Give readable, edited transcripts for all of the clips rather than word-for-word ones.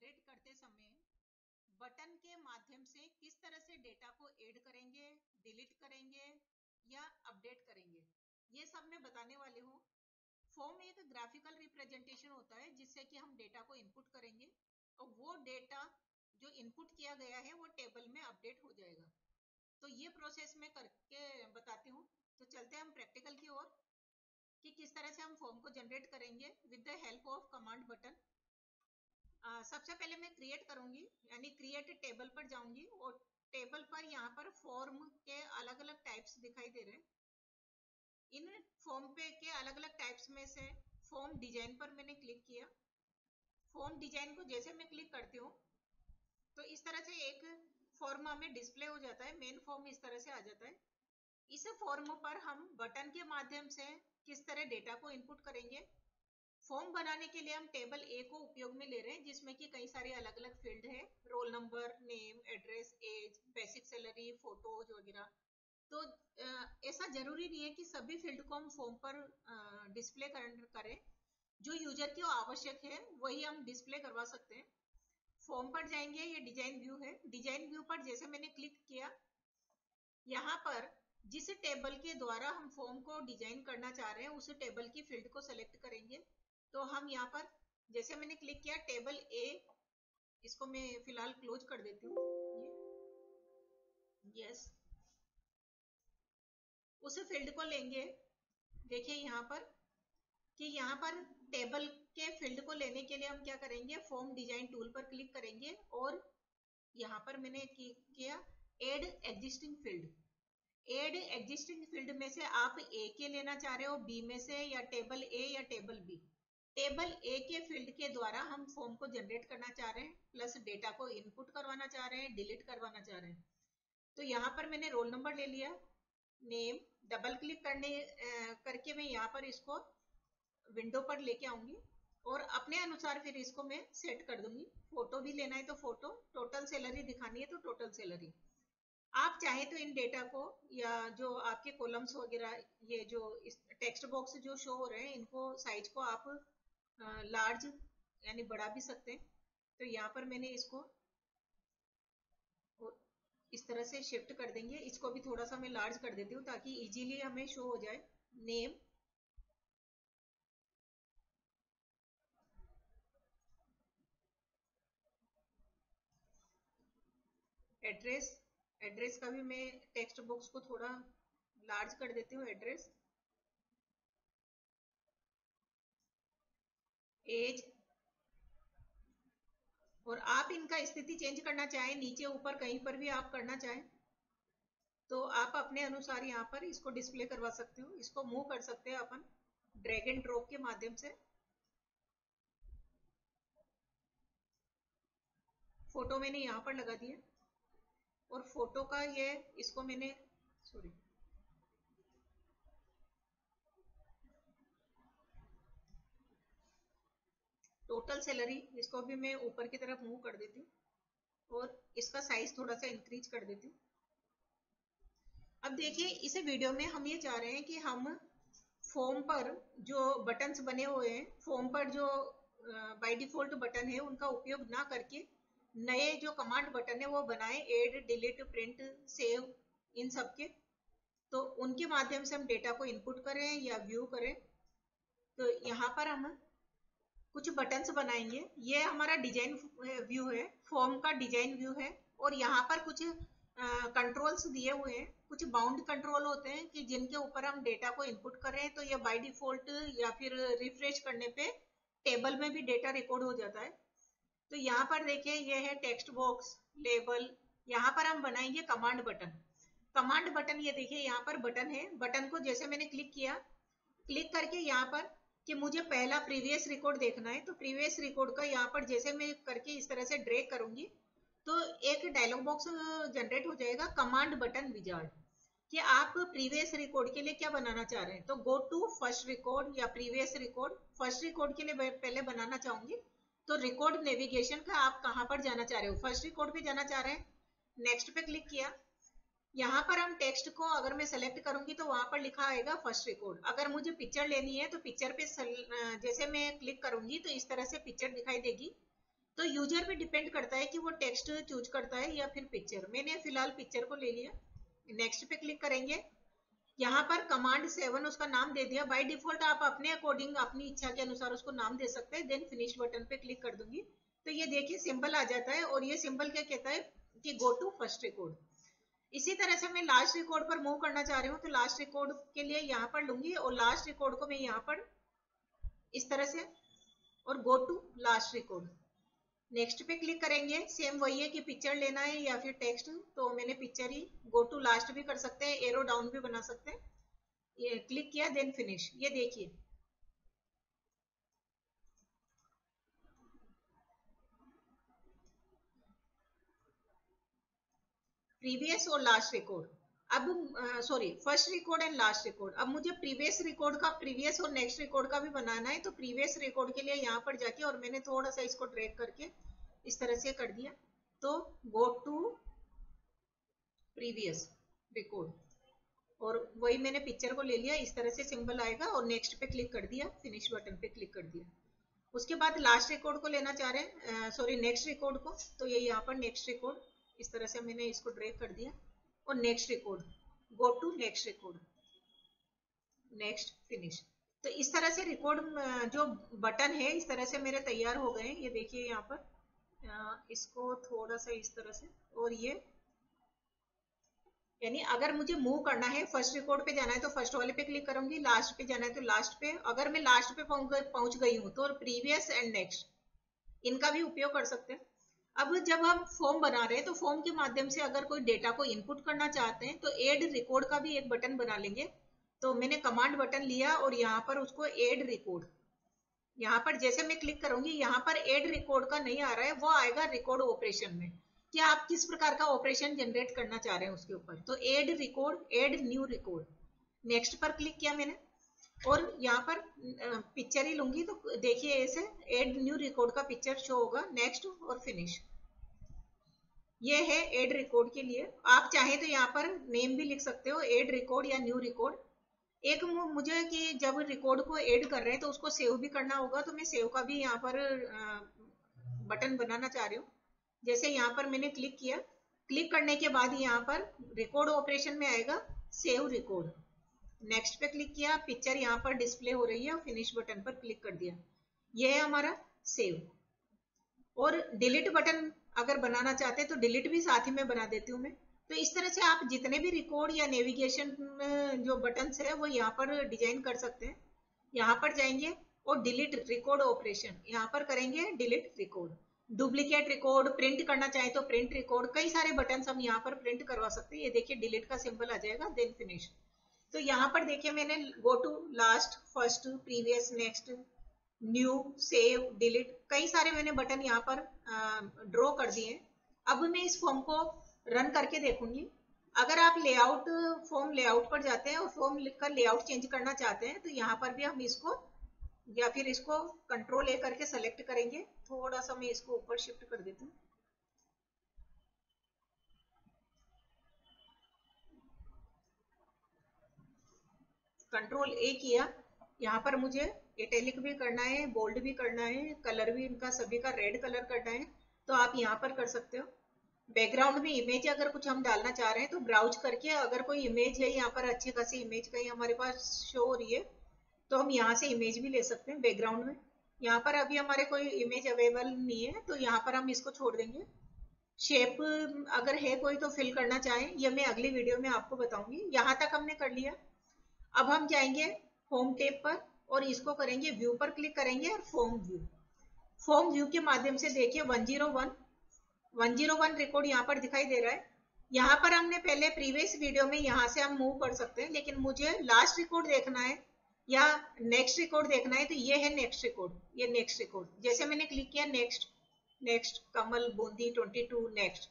Generate करते समय button के माध्यम से किस तरह से डेटा को ऐड करेंगे, डिलीट करेंगे या अपडेट करेंगे, ये सब मैं बताने वाली हूँ। फॉर्म एक ग्राफिकल रिप्रेजेंटेशन होता है जिससे कि हम डेटा को इनपुट करेंगे और वो डेटा जो इनपुट किया गया है वो टेबल में अपडेट हो जाएगा। तो ये प्रोसेस मैं करके बताती हूँ। तो चलते हैं हम प्रैक्टिकल की ओर कि किस तरह से हम फॉर्म को जनरेट करेंगे with the help of command button. सबसे पहले मैं क्रिएट करूंगी, यानी क्रिएट टेबल पर जाऊंगी और टेबल पर यहाँ पर फॉर्म के अलग अलग टाइप्स दिखाई दे रहे हैं। इन फॉर्म पे के अलग अलग टाइप्स में से फॉर्म डिजाइन पर मैंने क्लिक किया। फॉर्म डिजाइन को जैसे मैं क्लिक करती हूँ तो इस तरह से एक फॉर्म हमें डिस्प्ले हो जाता है, मेन फॉर्म इस तरह से आ जाता है। इस फॉर्म पर हम बटन के माध्यम से किस तरह डेटा को इनपुट करेंगे। फॉर्म बनाने के लिए हम टेबल ए को उपयोग में ले रहे हैं जिसमें कि कई सारे अलग अलग फील्ड है, roll number, name, address, age, basic salary, photos वगैरह। तो ऐसा जरूरी नहीं है कि सभी फील्ड को हम फॉर्म पर डिस्प्ले करें। जो यूजर की आवश्यक है वही हम डिस्प्ले करवा सकते हैं। फॉर्म पर जाएंगे, ये डिजाइन व्यू है। डिजाइन व्यू पर जैसे मैंने क्लिक किया, यहाँ पर जिस टेबल के द्वारा हम फॉर्म को डिजाइन करना चाह रहे हैं उस टेबल की फील्ड को सेलेक्ट करेंगे। तो हम यहाँ पर जैसे मैंने क्लिक किया टेबल ए, इसको मैं फिलहाल क्लोज कर देती हूँ, ये यस, उस फील्ड को लेंगे। देखिए यहाँ पर कि यहाँ पर टेबल के फील्ड को लेने के लिए हम क्या करेंगे, फॉर्म डिजाइन टूल पर क्लिक करेंगे और यहाँ पर मैंने किया add existing field. Add existing field में से आप ए के लेना चाह रहे हो, बी में से, या टेबल ए या टेबल बी। टेबल ए के फील्ड के द्वारा हम फॉर्म को जनरेट करना चाह रहे हैं, प्लस डेटा को इनपुट करवाना चाह रहे हैं, डिलीट करवाना चाह रहे हैं। तो यहाँ पर मैंने रोल नंबर ले लिया, नेम, डबल क्लिक करके मैं यहाँ पर इसको विंडो पर लेके आऊंगी और अपने अनुसार फिर इसको मैं सेट कर दूंगी। फोटो भी लेना है तो फोटो, टोटल सैलरी दिखानी है तो टोटल सैलरी। आप चाहे तो इन डेटा को या जो आपके कॉलम्स वगैरह, ये जो इस टेक्स्ट बॉक्स जो शो हो रहे हैं, इनको साइज को आप लार्ज यानी बढ़ा भी सकते हैं। तो यहाँ पर मैंने इसको इस तरह से शिफ्ट कर देंगे। इसको भी थोड़ा सा मैं लार्ज कर देती हूँ ताकि इजीली हमें शो हो जाए। नेम, एड्रेस, एड्रेस का भी मैं टेक्स्ट बॉक्स को थोड़ा लार्ज कर देती हूँ, एड्रेस, एज, और आप इनका स्थिति चेंज करना चाहें, नीचे ऊपर कहीं पर भी आप करना चाहें तो आप अपने अनुसार यहाँ पर इसको डिस्प्ले करवा सकते हो। इसको मूव कर सकते हैं अपन ड्रैग एंड ड्रॉप के माध्यम से। फोटो मैंने यहाँ पर लगा दिया और फोटो का ये, इसको मैंने सॉरी टोटल सैलरी, इसको भी मैं ऊपर की तरफ मूव कर देती हूँ और इसका साइज थोड़ा सा इंक्रीज कर देती हूँ। अब देखिए इस वीडियो में हम ये चाह रहे हैं कि हम फॉर्म पर जो बटन्स बने हुए हैं, फॉर्म पर जो बाय डिफॉल्ट बटन है उनका उपयोग ना करके नए जो कमांड बटन है वो बनाएं, एड, डिलीट, प्रिंट, सेव, इन सब के। तो उनके माध्यम से हम डेटा को इनपुट करें या व्यू करें। तो यहाँ पर हम कुछ बटन्स बनाएंगे। ये हमारा डिजाइन व्यू है, फॉर्म का डिजाइन व्यू है और यहाँ पर कुछ कंट्रोल्स दिए हुए हैं। कुछ बाउंड कंट्रोल होते हैं कि जिनके ऊपर हम डेटा को इनपुट करें तो ये बाय डिफॉल्ट या फिर रिफ्रेश करने पे टेबल में भी डेटा रिकॉर्ड हो जाता है। तो यहाँ पर देखिए ये है टेक्स्ट बॉक्स, लेबल। यहाँ पर हम बनाएंगे कमांड बटन। कमांड बटन, ये देखिए यहाँ पर बटन है। बटन को जैसे मैंने क्लिक किया, क्लिक करके यहाँ पर कि मुझे पहला प्रीवियस रिकॉर्ड देखना है तो प्रीवियस रिकॉर्ड का यहाँ पर जैसे मैं करके इस तरह से ड्रैग करूंगी तो एक डायलॉग बॉक्स जनरेट हो जाएगा, कमांड बटन विजार्ड, कि आप प्रीवियस रिकॉर्ड के लिए क्या बनाना चाह रहे हैं। तो गो टू फर्स्ट रिकॉर्ड या प्रीवियस रिकॉर्ड। फर्स्ट रिकॉर्ड के लिए पहले बनाना चाहूंगी तो रिकॉर्ड नेविगेशन का आप कहाँ पर जाना चाह रहे हो, फर्स्ट रिकॉर्ड पे जाना चाह रहे हैं। नेक्स्ट पे क्लिक किया, यहाँ पर हम टेक्स्ट को अगर मैं सेलेक्ट करूंगी तो वहां पर लिखा आएगा फर्स्ट रिकॉर्ड। अगर मुझे पिक्चर लेनी है तो पिक्चर पे जैसे मैं क्लिक करूंगी तो इस तरह से पिक्चर दिखाई देगी। तो यूजर पे डिपेंड करता है कि वो टेक्स्ट चूज करता है या फिर पिक्चर। मैंने फिलहाल पिक्चर को ले लिया। नेक्स्ट पे क्लिक करेंगे। यहाँ पर कमांड 7 उसका नाम दे दिया। बाय डिफॉल्ट आप अपने अकॉर्डिंग अपनी इच्छा के अनुसार उसको नाम दे सकते हैं। देन फिनिश बटन पे क्लिक कर दूंगी तो ये देखिए सिंबल आ जाता है, और ये सिंबल क्या कहता है कि गो टू फर्स्ट रिकॉर्ड। इसी तरह से मैं लास्ट रिकॉर्ड पर मूव करना चाह रही हूँ, तो लास्ट रिकॉर्ड के लिए यहाँ पर लूंगी और लास्ट रिकॉर्ड को मैं यहाँ पर इस तरह से, और go to last record. Next पे क्लिक करेंगे। सेम वही है कि पिक्चर लेना है या फिर टेक्स्ट, तो मैंने पिक्चर ही, गो टू लास्ट भी कर सकते हैं, एरो डाउन भी बना सकते हैं। ये क्लिक किया, देन फिनिश। ये देखिए प्रीवियस और लास्ट रिकॉर्ड। अब sorry, first record and last record. अब मुझे प्रीवियस रिकॉर्ड का, प्रीवियस और नेक्स्ट रिकॉर्ड का भी बनाना है, तो प्रीवियस रिकॉर्ड के लिए यहाँ पर जाके, और मैंने थोड़ा सा इसको ड्रैग करके इस तरह से कर दिया, तो गो टू प्रीवियस रिकॉर्ड, और वही मैंने पिक्चर को ले लिया। इस तरह से सिंबल आएगा और नेक्स्ट पे क्लिक कर दिया, फिनिश बटन पे क्लिक कर दिया। उसके बाद लास्ट रिकॉर्ड को लेना चाह रहे हैं, सॉरी नेक्स्ट रिकॉर्ड को, तो ये यहाँ पर नेक्स्ट रिकॉर्ड इस तरह से मैंने इसको ड्रैग कर दिया, और next record, go to next record, next finish. तो इस तरह से रिकॉर्ड जो बटन है इस तरह से मेरे तैयार हो गए। ये देखिए यहाँ पर इसको थोड़ा सा इस तरह से, और ये यानी अगर मुझे मूव करना है, फर्स्ट रिकॉर्ड पे जाना है तो फर्स्ट वाले पे क्लिक करूंगी, लास्ट पे जाना है तो लास्ट पे। अगर मैं लास्ट पे पहुंच गई हूँ तो प्रीवियस एंड नेक्स्ट इनका भी उपयोग कर सकते हैं। अब जब हम फॉर्म बना रहे हैं तो फॉर्म के माध्यम से अगर कोई डेटा को इनपुट करना चाहते हैं तो एड रिकॉर्ड का भी एक बटन बना लेंगे। तो मैंने कमांड बटन लिया और यहाँ पर उसको एड रिकॉर्ड, यहाँ पर जैसे मैं क्लिक करूंगी यहाँ पर एड रिकॉर्ड का नहीं आ रहा है, वो आएगा रिकॉर्ड ऑपरेशन में, कि आप किस प्रकार का ऑपरेशन जनरेट करना चाह रहे हैं उसके ऊपर। तो add record, add new record, next पर क्लिक किया मैंने, और यहाँ पर पिक्चर ही लूंगी, तो देखिए ऐसे एड न्यू रिकॉर्ड का पिक्चर शो होगा, नेक्स्ट और फिनिश। ये है एड रिकॉर्ड के लिए। आप चाहे तो यहाँ पर नेम भी लिख सकते हो, एड रिकॉर्ड या न्यू रिकॉर्ड। एक मुझे कि जब रिकॉर्ड को ऐड कर रहे हैं तो उसको सेव भी करना होगा, तो मैं सेव का भी यहाँ पर बटन बनाना चाह रही हूँ। जैसे यहाँ पर मैंने क्लिक किया, क्लिक करने के बाद यहाँ पर रिकॉर्ड ऑपरेशन में आएगा सेव रिकॉर्ड। नेक्स्ट पे क्लिक किया, पिक्चर यहाँ पर डिस्प्ले हो रही है, और फिनिश बटन पर क्लिक कर दिया। यह है हमारा सेव। और डिलीट बटन अगर बनाना चाहते हैं तो डिलीट भी साथ ही में बना देती हूँ मैं। तो इस तरह से आप जितने भी रिकॉर्ड या नेविगेशन जो बटन्स है वो यहाँ पर डिजाइन कर सकते हैं। यहाँ पर जाएंगे और डिलीट रिकॉर्ड ऑपरेशन, यहाँ पर करेंगे delete record. Duplicate record, print करना चाहे तो प्रिंट रिकॉर्ड, कई सारे बटन हम यहाँ पर प्रिंट करवा सकते हैं। ये देखिए डिलीट का सिंबल आ जाएगा, देन फिनिश। तो यहाँ पर देखिए मैंने go to last, first, previous, next, new, save, delete, कई सारे मैंने बटन यहाँ पर ड्रॉ कर दिए। अब मैं इस फॉर्म को रन करके देखूंगी। अगर आप लेआउट, फॉर्म लेआउट पर जाते हैं और फॉर्म लिखकर लेआउट चेंज करना चाहते हैं तो यहाँ पर भी हम इसको, या फिर इसको कंट्रोल ए करके सेलेक्ट करेंगे। थोड़ा सा मैं इसको ऊपर शिफ्ट कर देती हूँ, कंट्रोल ए किया। यहाँ पर मुझे इटैलिक भी करना है, बोल्ड भी करना है, कलर भी इनका सभी का रेड कलर करना है, तो आप यहाँ पर कर सकते हो। बैकग्राउंड में इमेज अगर कुछ हम डालना चाह रहे हैं तो ब्राउज करके, अगर कोई इमेज है यहाँ पर अच्छी खासी इमेज कहीं हमारे पास शो हो रही है तो हम यहाँ से इमेज भी ले सकते हैं बैकग्राउंड में। यहाँ पर अभी हमारे कोई इमेज अवेलेबल नहीं है तो यहाँ पर हम इसको छोड़ देंगे। शेप अगर है कोई तो फिल करना चाहें, ये मैं अगली वीडियो में आपको बताऊंगी। यहाँ तक हमने कर लिया। अब हम जाएंगे होम टैब पर और इसको करेंगे व्यू पर क्लिक करेंगे, और फॉर्म व्यू। फॉर्म व्यू के माध्यम से देखिए 101 रिकॉर्ड यहाँ पर दिखाई दे रहा है। यहाँ पर हमने पहले प्रीवियस वीडियो में यहाँ से हम मूव कर सकते हैं, लेकिन मुझे लास्ट रिकॉर्ड देखना है या नेक्स्ट रिकॉर्ड देखना है, तो ये है नेक्स्ट रिकॉर्ड। ये नेक्स्ट रिकॉर्ड, जैसे मैंने क्लिक किया नेक्स्ट, नेक्स्ट कमल बूंदी 22, नेक्स्ट।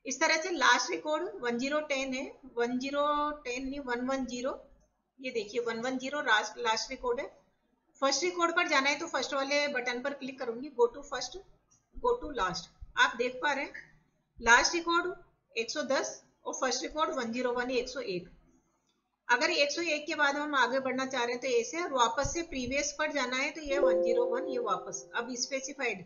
इस तरह से लास्ट रिकॉर्ड 1010 है, 1010 नहीं 110। ये देखिए 110 लास्ट रिकॉर्ड है। फर्स्ट रिकॉर्ड पर जाना है तो फर्स्ट वाले बटन पर क्लिक करूंगी, go to first, go to last. आप देख पा रहे हैं लास्ट रिकॉर्ड 110 और फर्स्ट रिकॉर्ड 101 101। अगर 101 के बाद हम आगे बढ़ना चाह रहे हैं तो ऐसे, और वापस से प्रीवियस पर जाना है तो ये 101, ये वापस। अब specified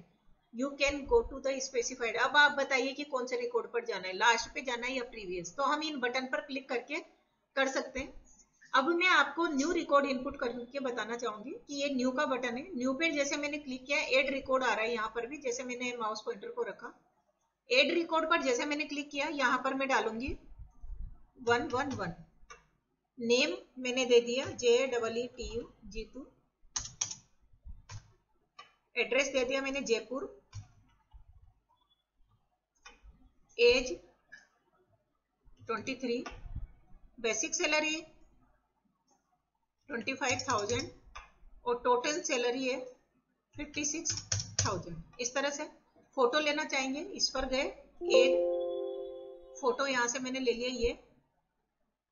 you can go to the specified. अब आप बताइए कि कौन से रिकॉर्ड पर जाना है, लास्ट पे जाना है या प्रीवियस। तो हम इन बटन पर क्लिक करके कर सकते हैं। अब मैं आपको न्यू रिकॉर्ड इनपुट करके बताना चाहूंगी कि ये न्यू का बटन है। न्यू पे जैसे मैंने क्लिक किया, एड रिकॉर्ड आ रहा है यहाँ पर भी, जैसे मैंने माउस पॉइंटर को रखा। एड रिकॉर्ड पर जैसे मैंने क्लिक किया, यहाँ पर मैं डालूंगी 111। नेम मैंने दे दिया JEETU जीतू। एड्रेस दे दिया मैंने जयपुर। एज 23। बेसिक सैलरी 25,000 और टोटल सैलरी है 56,000। इस तरह से फोटो लेना चाहेंगे, इस पर गए, एक फोटो यहां से मैंने ले लिया, ये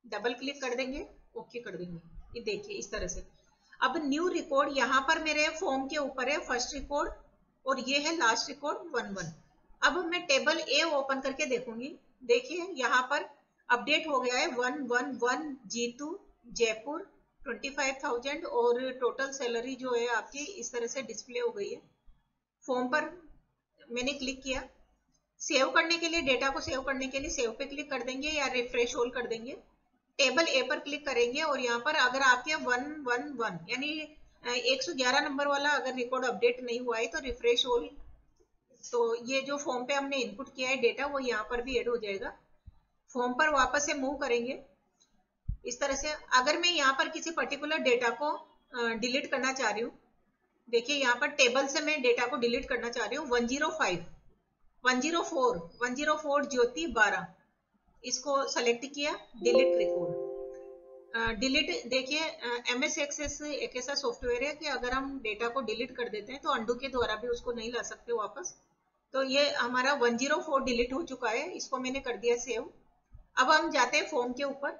डबल क्लिक कर देंगे, ओके कर देंगे। ये देखिए इस तरह से। अब न्यू रिकॉर्ड यहाँ पर मेरे फॉर्म के ऊपर है फर्स्ट रिकॉर्ड और ये है लास्ट रिकॉर्ड 11। अब मैं टेबल ए ओपन करके देखूंगी। देखिए यहाँ पर अपडेट हो गया है 111 जीतू जयपुर 25,000 और टोटल सैलरी जो है आपकी इस तरह से डिस्प्ले हो गई है। फॉर्म पर मैंने क्लिक किया। सेव करने के लिए, डेटा को सेव करने के लिए सेव पे क्लिक कर देंगे या रिफ्रेश ऑल कर देंगे। टेबल ए पर क्लिक करेंगे और यहाँ पर अगर आपके 111 यानी 111 नंबर वाला अगर रिकॉर्ड अपडेट नहीं हुआ है तो रिफ्रेश ऑल, तो ये जो फॉर्म पे हमने इनपुट किया है डेटा वो यहाँ पर भी ऐड हो जाएगा। फॉर्म पर वापस से मूव करेंगे इस तरह से। अगर मैं यहाँ पर किसी पर्टिकुलर डेटा को डिलीट करना चाह रही हूँ, देखिए यहाँ पर टेबल से मैं डेटा को डिलीट करना चाह रही हूँ 105 104 104 ज्योति 12, इसको सेलेक्ट किया, डिलीट रिकॉर्ड। डिलीट देखिए MS एक्सेस एक ऐसा सॉफ्टवेयर है कि अगर हम डेटा को डिलीट कर देते हैं तो अंडू के द्वारा भी उसको नहीं ला सकते वापस। तो ये हमारा 104 डिलीट हो चुका है, इसको मैंने कर दिया सेव। अब हम जाते हैं फॉर्म के ऊपर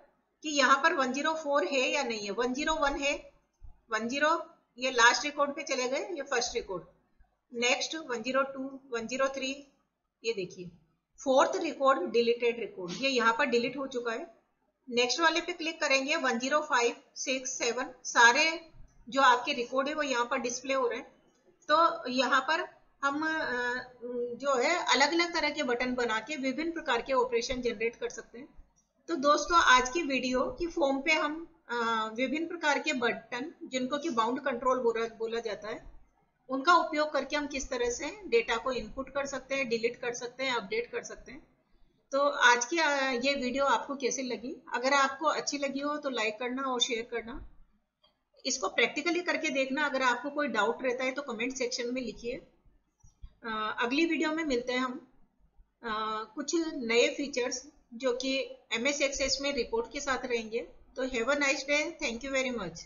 कि यहाँ पर 104 है या नहीं है। 101 है, 10 ये लास्ट रिकॉर्ड पे चले गए, ये फर्स्ट रिकॉर्ड। नेक्स्ट 102 103, ये देखिए फोर्थ रिकॉर्ड डिलीटेड रिकॉर्ड, ये यहाँ पर डिलीट हो चुका है। नेक्स्ट वाले पे क्लिक करेंगे 105 6 7, सारे जो आपके रिकॉर्ड है वो यहाँ पर डिस्प्ले हो रहे हैं। तो यहाँ पर हम जो है अलग अलग तरह के बटन बना के विभिन्न प्रकार के ऑपरेशन जनरेट कर सकते हैं। तो दोस्तों आज की वीडियो की फॉर्म पे हम विभिन्न प्रकार के बटन जिनको कि बाउंड कंट्रोल बोला जाता है, उनका उपयोग करके हम किस तरह से डेटा को इनपुट कर सकते हैं, डिलीट कर सकते हैं, अपडेट कर सकते हैं। तो आज की ये वीडियो आपको कैसी लगी? अगर आपको अच्छी लगी हो तो लाइक करना और शेयर करना। इसको प्रैक्टिकली करके देखना। अगर आपको कोई डाउट रहता है तो कमेंट सेक्शन में लिखिए। अगली वीडियो में मिलते हैं हम कुछ नए फीचर्स जो कि MS एक्सेस में रिपोर्ट के साथ रहेंगे। तो have a nice day, thank you very much.